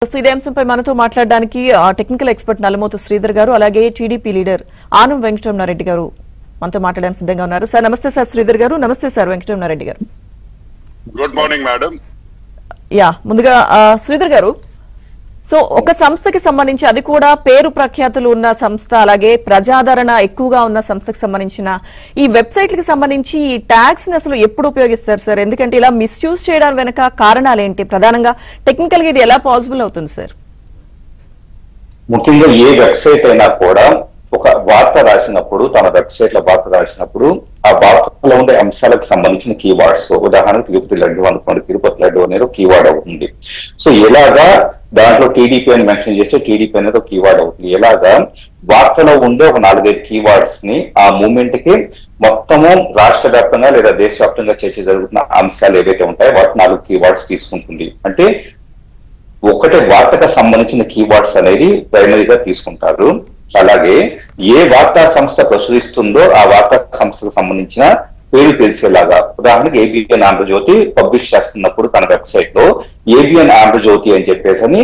ప్రస్తుతం ఇదే అంశంపై మనతో మాట్లాడడానికి టెక్నికల్ ఎక్స్పర్ట్ నల్లమోతు శ్రీధర్ గారు అలాగే టీడీపీ లీడర్ ఆనం వెంకటరమణారెడ్డి గారు మనతో మాట్లాడడానికి సిద్ధంగా ఉన్నారు. సార్ నమస్తే సార్ శ్రీధర్ గారు. నమస్తే సార్ వెంకటరమణారెడ్డి గారు. Good morning madam. ముందుగా శ్రీధర్ గారు, సో ఒక సంస్థకి సంబంధించి, అది కూడా పేరు ప్రఖ్యాతులు ఉన్న సంస్థ, అలాగే ప్రజాదరణ ఎక్కువగా ఉన్న సంస్థకి సంబంధించిన ఈ వెబ్సైట్లకు సంబంధించి ఈ ట్యాగ్స్ ని అసలు ఎప్పుడు ఉపయోగిస్తారు సార్? ఎందుకంటే ఇలా మిస్యూజ్ చేయడం వెనక కారణాలు ఏంటి? ప్రధానంగా టెక్నికల్ గా ఇది ఎలా పాసిబుల్ అవుతుంది సార్? ముఖ్యంగా ఏ వెబ్సైట్ అయినా కూడా ఒక వార్త రాసినప్పుడు, తన వెబ్సైట్ లో వార్త రాసినప్పుడు ఆ వార్తలో ఉండే అంశాలకు సంబంధించిన కీవర్డ్స్, ఉదాహరణకు తిరుపతి లడ్డు అనుకోండి, తిరుపతి లడ్డు అనేది ఒక కీవర్డ్ అవుతుంది. సో ఎలాగా దాంట్లో టీడీపీ అని మెన్షన్ చేస్తే టీడీపీ అనేది ఒక కీవర్డ్ అవుతుంది. ఎలాగా వార్తలో ఉండే ఒక 4-5 కీవర్డ్స్ ని ఆ మూమెంట్ కి మొత్తము రాష్ట్ర వ్యాప్తంగా లేదా దేశవ్యాప్తంగా చర్చ జరుగుతున్న అంశాలు ఏవైతే ఉంటాయో వాటి 4 కీవర్డ్స్ తీసుకుంటుంది. అంటే ఒకటే వార్తకు సంబంధించిన కీవర్డ్స్ అనేది ప్రైమరీగా తీసుకుంటారు. అలాగే ఏ వార్తా సంస్థ ప్రచురిస్తుందో ఆ వార్తా సంస్థకు సంబంధించిన పేరు తెలిసేలాగా, ఉదాహరణకి ఏబిఎన్ ఆంధ్రజ్యోతి పబ్లిష్ చేస్తున్నప్పుడు తన వెబ్సైట్ లో ఏబిఎన్ ఆంధ్రజ్యోతి అని చెప్పేసి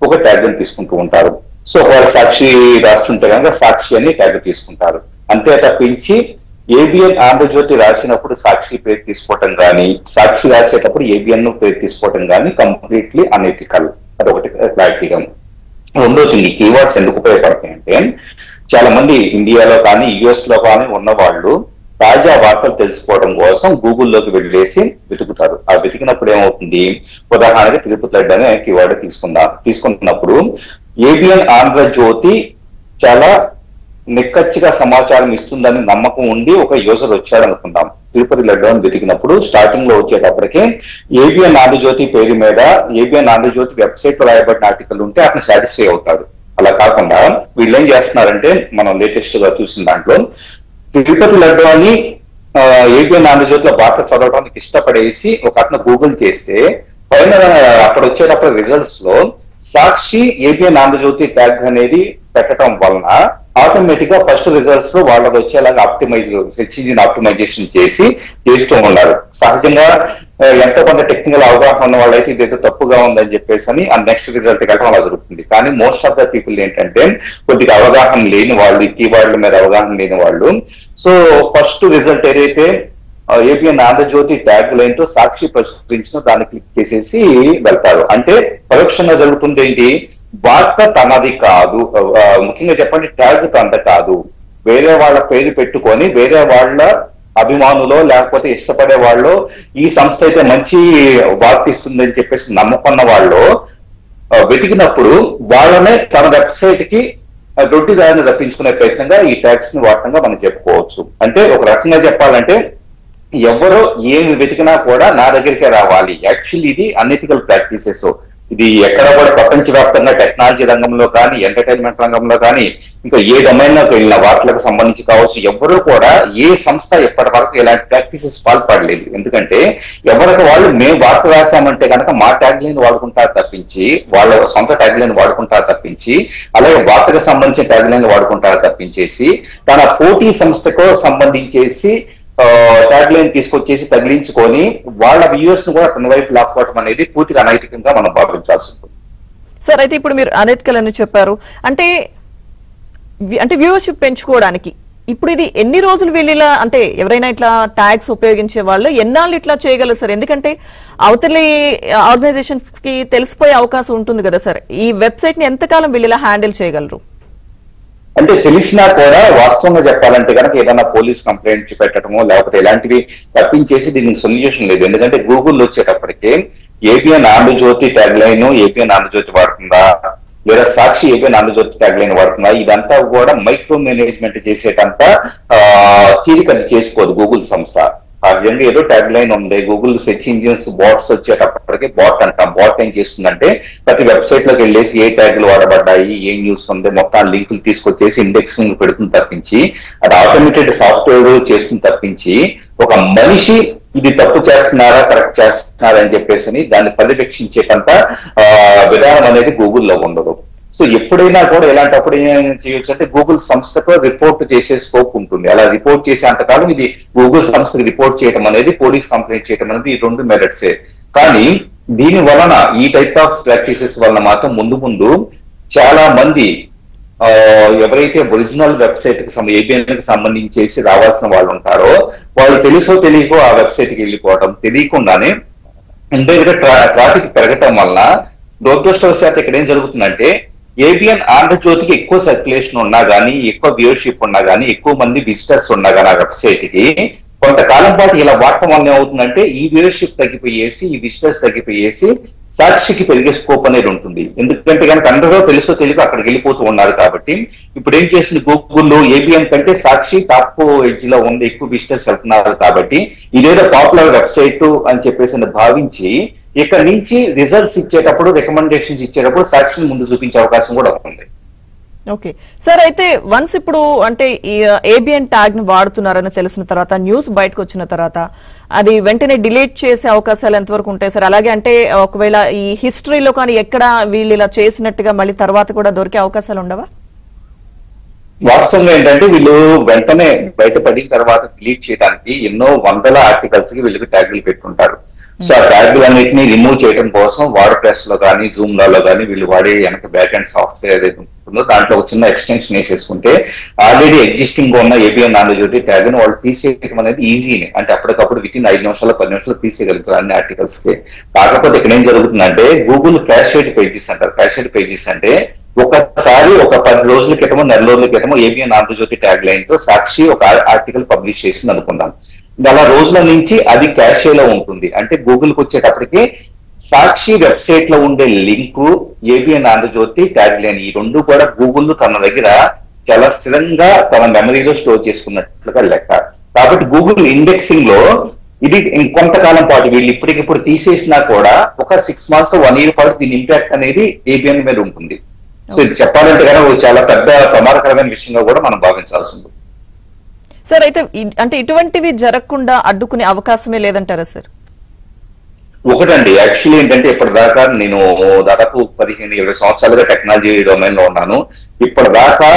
ఒక ట్యాగ్ తీసుకుంటూ ఉంటారు. సో వాళ్ళు సాక్షి రాస్తుంటే కనుక సాక్షి అని ట్యాగ్ తీసుకుంటారు. అంతే తప్పించి ఏబిఎన్ ఆంధ్రజ్యోతి రాసినప్పుడు సాక్షి పేరు తీసుకోవటం కానీ, సాక్షి రాసేటప్పుడు ఏబిఎన్ పేరు తీసుకోవటం కానీ కంప్లీట్లీ అనెథికల్. అదొకటి క్లారిటీగా. రెండోది, ఈ కీవర్డ్స్ ఎందుకు ఉపయోగపడతాయంటే, చాలా మంది ఇండియాలో కానీ యుఎస్ లో కానీ ఉన్న వాళ్ళు తాజా వార్తలు తెలుసుకోవడం కోసం గూగుల్లోకి వెళ్ళేసి వెతుకుతారు. ఆ వెతికినప్పుడు ఏమవుతుంది, ఉదాహరణకి తిరుపతి లడ్డు అనే కీవర్డ్ తీసుకున్నప్పుడు ఏబిఎన్ ఆంధ్రజ్యోతి చాలా నిక్కచ్చిగా సమాచారం ఇస్తుందని నమ్మకం ఉండి ఒక యూజర్ వచ్చాడు అనుకుందాం. తిరుపతి లడ్డు అని వెతికినప్పుడు స్టార్టింగ్ లో వచ్చేటప్పటికి ఏబిఎన్ ఆంధ్రజ్యోతి పేరు మీద ఏబిఎన్ ఆంధ్రజ్యోతి వెబ్సైట్ లో రాయబడిన ఆర్టికల్ ఉంటే అతను సాటిస్ఫై అవుతాడు. అలా కాకుండా వీళ్ళు ఏం చేస్తున్నారంటే, మనం లేటెస్ట్ గా చూసిన దాంట్లో తిరుపతి లడ్డు అని ఏబిఎన్ ఆంధ్రజ్యోతిలో వార్త చదవడానికి ఇష్టపడేసి ఒక అతను గూగుల్ చేస్తే పైన అక్కడ వచ్చేటప్పుడు రిజల్ట్స్ లో సాక్షి ఏబిఎన్ ఆంధ్రజ్యోతి ట్యాగ్ అనేది పెట్టడం వలన ఆటోమేటిక్ గా ఫస్ట్ రిజల్ట్స్ లో వాళ్ళకి వచ్చేలాగా సెర్చ్ ఇంజిన్ ఆప్టిమైజేషన్ చేస్తూ ఉన్నారు. సహజంగా ఎంతో కొంత టెక్నికల్ అవగాహన ఉన్న వాళ్ళైతే ఇదైతే తప్పుగా ఉందని చెప్పేసి అని ఆ నెక్స్ట్ రిజల్ట్ వెళ్ళడం అలా జరుగుతుంది. కానీ మోస్ట్ ఆఫ్ ద పీపుల్ ఏంటంటే కొద్దిగా అవగాహన లేని వాళ్ళు, ఈ కీవర్డ్ల మీద అవగాహన లేని వాళ్ళు, సో ఫస్ట్ రిజల్ట్ ఏదైతే ఏబిఎన్ ఆంధ్రజ్యోతి ట్యాగ్ లైన్ తో సాక్షి ప్రచురించిన దాన్ని క్లిక్ చేసేసి వెళ్తారు. అంటే పరోక్షంగా జరుగుతుంది ఏంటి, వార్త తనది కాదు, ముఖ్యంగా చెప్పండి ట్యాగ్ తనది కాదు, వేరే వాళ్ళ పేరు పెట్టుకొని వేరే వాళ్ళ అభిమానులో లేకపోతే ఇష్టపడే వాళ్ళు ఈ సంస్థ అయితే మంచి వార్త ఇస్తుందని చెప్పేసి నమ్మకున్న వాళ్ళు వెతికినప్పుడు వాళ్ళనే తన వెబ్సైట్ కి దొడ్డిదారిని రప్పించుకునే ప్రయత్నంగా ఈ ట్యాగ్స్ ని వాడటంగా మనం చెప్పుకోవచ్చు. అంటే ఒక రకంగా చెప్పాలంటే ఎవరో ఏమి వెతికినా కూడా నా దగ్గరికే రావాలి. యాక్చువల్లీ ఇది అనెథికల్ ప్రాక్టీసెస్. ఇది ఎక్కడ కూడా ప్రపంచవ్యాప్తంగా టెక్నాలజీ రంగంలో కానీ, ఎంటర్టైన్మెంట్ రంగంలో కానీ, ఇంకా ఏ డొమైన్లోకి వెళ్ళిన వార్తలకు సంబంధించి కావచ్చు, ఎవరు కూడా ఏ సంస్థ ఎప్పటి వరకు ఇలాంటి ప్రాక్టీసెస్ పాల్పడలేదు. ఎందుకంటే ఎవరికి వాళ్ళు మేము వార్త రాశామంటే కనుక మా ట్యాగ్ లైన్ వాడుకుంటారు తప్పించి, వాళ్ళ సొంత ట్యాగ్ లైన్ వాడుకుంటారు తప్పించి, అలాగే వార్తకు సంబంధించిన ట్యాగ్ లైన్ వాడుకుంటారు తప్పించేసి తన పోటీ సంస్థకు సంబంధించేసి ట్యాగ్ లైన్ తీసుకొచ్చేసి తగిలించుకొని వాళ్ళ వ్యూవర్స్ ను కూడా తన వైపు లాక్కోవడం అనేది పూర్తిగా అనైతికంగా మనం భావించాల్సి ఉంటుంది. సార్, అయితే ఇప్పుడు మీరు అనైతికల్ అని చెప్పారు, అంటే వ్యూవర్షిప్ పెంచుకోవడానికి ఇప్పుడు ఇది ఎన్ని రోజులు వెళ్ళిలా, అంటే ఎవరైనా ఇట్లా ట్యాగ్స్ ఉపయోగించే వాళ్ళు ఎన్నాళ్ళు ఇట్లా చేయగలరు సార్? ఎందుకంటే అవతలి ఆర్గనైజేషన్స్ కి తెలిసిపోయే అవకాశం ఉంటుంది కదా సార్. ఈ వెబ్సైట్ ని ఎంతకాలం వీళ్ళలా హ్యాండిల్ చేయగలరు? అంటే తెలిసినా కూడా వాస్తవంగా చెప్పాలంటే కనుక ఏదైనా పోలీస్ కంప్లైంట్ పెట్టడమో లేకపోతే ఇలాంటివి తప్పించేసి దీనికి సొల్యూషన్ లేదు. ఎందుకంటే గూగుల్ వచ్చేటప్పటికి ABN Andhrajyothy tag line ABN Andhra Jyothi వాడుతుందా, లేదా సాక్షి ఏబిఎన్ ఆంధ్రజ్యోతి ట్యాగ్ లైన్ వాడుతుందా, ఇదంతా కూడా మైక్రో మేనేజ్మెంట్ చేసేటంత తీరిక చేసుకోదు గూగుల్ సంస్థ. సహజంగా ఏదో ట్యాగ్ లైన్ ఉంది, గూగుల్ సెర్చ్ ఇంజిన్స్ బాట్స్ వచ్చేటప్పటికి బాట్ అంటాం. బాట్ ఏం చేస్తుందంటే ప్రతి వెబ్సైట్ లోకి వెళ్ళేసి ఏ ట్యాగ్లు వాడబడ్డాయి, ఏ న్యూస్ ఉంది, మొత్తం లింకులు తీసుకొచ్చేసి ఇండెక్సింగ్ పెడుతుంది తప్పించి, అది ఆటోమేటెడ్ సాఫ్ట్వేర్ చేస్తుంది తప్పించి, ఒక మనిషి ఇది తప్పు చేస్తున్నారా కరెక్ట్ చేస్తున్నారా అని చెప్పేసి దాన్ని పర్యవేక్షించేటంత విధానం అనేది గూగుల్లో ఉండదు. సో ఎప్పుడైనా కూడా ఇలాంటప్పుడు ఏం చేయొచ్చు అంటే గూగుల్ సంస్థకు రిపోర్ట్ చేసే స్కోప్ ఉంటుంది. అలా రిపోర్ట్ చేసే అంతకాలం ఇది గూగుల్ సంస్థకి రిపోర్ట్ చేయడం అనేది, పోలీస్ కంప్లైంట్ చేయడం అనేది ఈ 2 మెథడ్సే. కానీ దీని వలన ఈ టైప్ ఆఫ్ ప్రాక్టీసెస్ వలన మాత్రం ముందు ముందు చాలా మంది ఎవరైతే ఒరిజినల్ వెబ్సైట్ కి ఏబిఎన్ కి సంబంధించేసి రావాల్సిన వాళ్ళు ఉంటారో వాళ్ళు తెలుసో తెలియకో ఆ వెబ్సైట్ కి వెళ్ళిపోవడం, తెలియకుండానే ఇండైరెక్ట్ ట్రాఫిక్ పెరగటం వల్ల దురదృష్టవశాత్తు ఇక్కడ ఏం జరుగుతుందంటే ఏబిఎన్ ఆంధ్రజ్యోతికి ఎక్కువ సర్క్యులేషన్ ఉన్నా గానీ, ఎక్కువ వ్యూవర్షిప్ ఉన్నా గానీ, ఎక్కువ మంది విజిటర్స్ ఉన్నా గానీ ఆ వెబ్సైట్ కి కొంతకాలం పాటు ఇలా వాడటం వల్ల ఏమవుతుందంటే ఈ వ్యూవర్షిప్ తగ్గిపోయేసి, ఈ విజిటర్స్ తగ్గిపోయేసి సాక్షికి పెరిగే స్కోప్ అనేది ఉంటుంది. ఎందుకంటే కనుక అందరూ తెలుసో తెలియక అక్కడికి వెళ్ళిపోతూ ఉన్నారు కాబట్టి ఇప్పుడు ఏం చేసింది గూగుల్లో ఏబిఎన్ కంటే సాక్షి టాప్ ఎడ్జ్ లో ఉంది, ఎక్కువ విజిటర్స్ వెళ్తున్నారు కాబట్టి ఇదేదో పాపులర్ వెబ్సైట్ అని చెప్పేసి భావించి ఇక్కడ నుంచి రిజల్ట్స్ ఇచ్చేటప్పుడు, రికమెండేషన్స్ ఇచ్చేటప్పుడు సాక్షిని ముందు చూపించే అవకాశం కూడా ఉంది. ఓకే సార్, అయితే వన్స్ ఇప్పుడు అంటే ఈ ఏబిఎన్ ట్యాగ్ ని వాడుతున్నారని తెలిసిన తర్వాత, న్యూస్ బయటకు వచ్చిన తర్వాత అది వెంటనే డిలీట్ చేసే అవకాశాలు ఎంతవరకు ఉంటాయి సార్? అలాగే అంటే ఒకవేళ ఈ హిస్టరీలో కానీ ఎక్కడ వీళ్ళు ఇలా చేసినట్టుగా మళ్ళీ తర్వాత కూడా దొరికే అవకాశాలు ఉండవా? వాస్తవంగా ఏంటంటే వీళ్ళు వెంటనే బయటపడిన తర్వాత డిలీట్ చేయడానికి ఎన్నో వందల ఆర్టికల్స్ కి వీళ్ళకి ట్యాగులు పెట్టుకుంటారు. సో ఆ ట్యాగులన్నింటినీ రిమూవ్ చేయడం కోసం వర్డ్ ప్రెస్ లో కానీ, జూమ్ లో కానీ వీళ్ళు వాడే వెనక బ్యాక్ అండ్ సాఫ్ట్వేర్ ఏదైతే ఉంటుందో దాంట్లో ఒక చిన్న ఎక్స్టెన్షన్ వేసేసుకుంటే ఆల్రెడీ ఎగ్జిస్టింగ్ గా ఉన్న ఏబిఎన్ ఆంధ్రజ్యోతి ట్యాగ్ ని వాళ్ళు తీసేయడం అనేది ఈజీనే. అంటే అప్పటికప్పుడు విత్ ఇన్ 5 నిమిషాలు 10 నిమిషాలు తీసేయగలుగుతారు అన్ని ఆర్టికల్స్ కి. కాకపోతే ఇక్కడ ఏం జరుగుతుందంటే గూగుల్ క్యాషెడ్ పేజెస్ అంటారు. క్యాషెడ్ పేజెస్ అంటే ఒకసారి ఒక 10 రోజుల క్రితమో, నెల రోజుల క్రితమో ఏబిఎన్ ఆంధ్రజ్యోతి ట్యాగ్ లైన్ తో సాక్షి ఒక ఆర్టికల్ పబ్లిష్ చేసింది అనుకుందాం. అలా రోజుల నుంచి అది క్యాషేలో ఉంటుంది. అంటే గూగుల్కి వచ్చేటప్పటికి సాక్షి వెబ్సైట్ లో ఉండే link, ABN Andhrajyothy tag line, ఈ రెండు కూడా గూగుల్ తన దగ్గర చాలా స్థిరంగా తన మెమరీలో స్టోర్ చేసుకున్నట్లుగా లెక్క. కాబట్టి గూగుల్ ఇండెక్సింగ్ లో ఇది ఇంకొంతకాలం పాటు వీళ్ళు ఇప్పటికిప్పుడు తీసేసినా కూడా ఒక 6 months 1 year పాటు దీని ఇంపాక్ట్ అనేది ఏబిఎన్ మీద ఉంటుంది. సో ఇది చెప్పాలంటే కనుక చాలా పెద్ద ప్రమాదకరమైన విషయంగా కూడా మనం భావించాల్సి ఉంటుంది. సార్, అయితే అంటే ఇటువంటివి జరగకుండా అడ్డుకునే అవకాశమే లేదంటారా సార్? ఒకటండి, యాక్చువల్లీ ఏంటంటే ఇప్పటిదాకా నేను దాదాపు 15-20 సంవత్సరాలుగా టెక్నాలజీ డొమైన్ లో ఉన్నాను. ఇప్పటిదాకా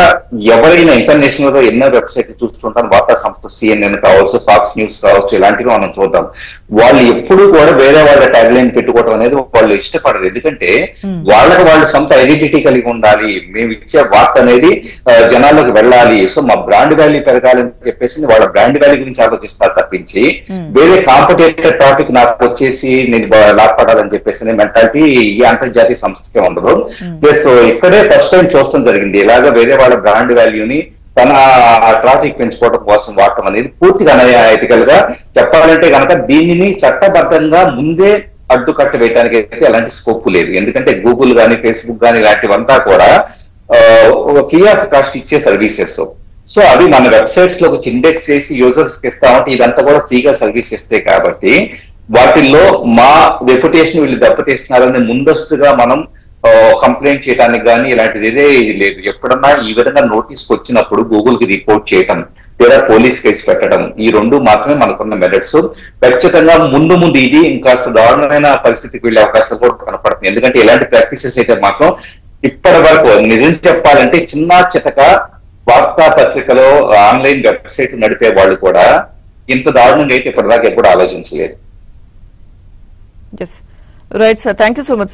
ఎవరైనా ఇంటర్నేషనల్ గా ఎన్నో వెబ్సైట్లు చూస్తుంటాను, వార్తా సంస్థ CNN కావచ్చు, ఫాక్స్ న్యూస్ కావచ్చు, ఇలాంటివి మనం చూద్దాం. వాళ్ళు ఎప్పుడు కూడా వేరే వాళ్ళ ట్యాగ్ లైన్ పెట్టుకోవడం అనేది వాళ్ళు ఇష్టపడరు. ఎందుకంటే వాళ్ళకి వాళ్ళు సొంత ఐడెంటిటీ కలిగి ఉండాలి, మేము ఇచ్చే వార్త అనేది జనాల్లోకి వెళ్ళాలి, సో మా బ్రాండ్ వాల్యూ పెరగాలని చెప్పేసి వాళ్ళ బ్రాండ్ వాల్యూ గురించి ఆలోచిస్తారు తప్పించి వేరే కాంపిటేటివ్ టాపిక్ నాకు వచ్చేసి నేను లాభపడాలని చెప్పేసి మెంటాలిటీ ఈ అంతర్జాతీయ సంస్థకే ఉండదు. సో ఇక్కడే ఫస్ట్ టైం చూస్తాం జరిగింది ఇలాగా వేరే వాళ్ళ బ్రాండ్ వాల్యూని తన ట్రాఫిక్ పెంచుకోవడం కోసం వాడటం అనేది పూర్తిగా అనైతికల్ గా చెప్పాలంటే కనుక దీనిని చట్టబద్ధంగా ముందే అడ్డుకట్ట వేయడానికి అయితే ఎలాంటి స్కోప్ లేదు. ఎందుకంటే గూగుల్ కానీ, ఫేస్బుక్ కానీ ఇలాంటివంతా కూడా ఫ్రీ ఆఫ్ కాస్ట్ ఇచ్చే సర్వీసెస్. సో అవి మన వెబ్సైట్స్ లో ఒక ఇండెక్స్ చేసి యూజర్స్ కి ఇస్తామంటే ఇదంతా కూడా ఫ్రీగా సర్వీస్ ఇస్తాయి కాబట్టి వాటిల్లో మా రెప్యుటేషన్ వీళ్ళు దెబ్బతీస్తున్నారని ముందస్తుగా మనం కంప్లైంట్ చేయడానికి కానీ ఇలాంటిది ఏదే లేదు. ఎప్పుడన్నా ఈ విధంగా నోటీస్ వచ్చినప్పుడు గూగుల్ కి రిపోర్ట్ చేయటం లేదా పోలీస్ కేసు పెట్టడం, ఈ రెండు మాత్రమే మనకున్న మెథడ్స్. ఖచ్చితంగా ముందు ఇది ఇంకాస్త దారుణమైన పరిస్థితికి వెళ్లే అవకాశాలు కూడా కనపడుతుంది. ఎందుకంటే ఇలాంటి ప్రాక్టీసెస్ అయితే మాత్రం ఇప్పటి వరకు నిజం చెప్పాలంటే చిన్న చితక వార్తాపత్రికలో ఆన్లైన్ వెబ్సైట్ నడిపే వాళ్ళు కూడా ఇంత దారుణంగా అయితే ఇప్పటిదాకా ఎప్పుడు ఆలోచించలేదు. Right sir, thank you so much.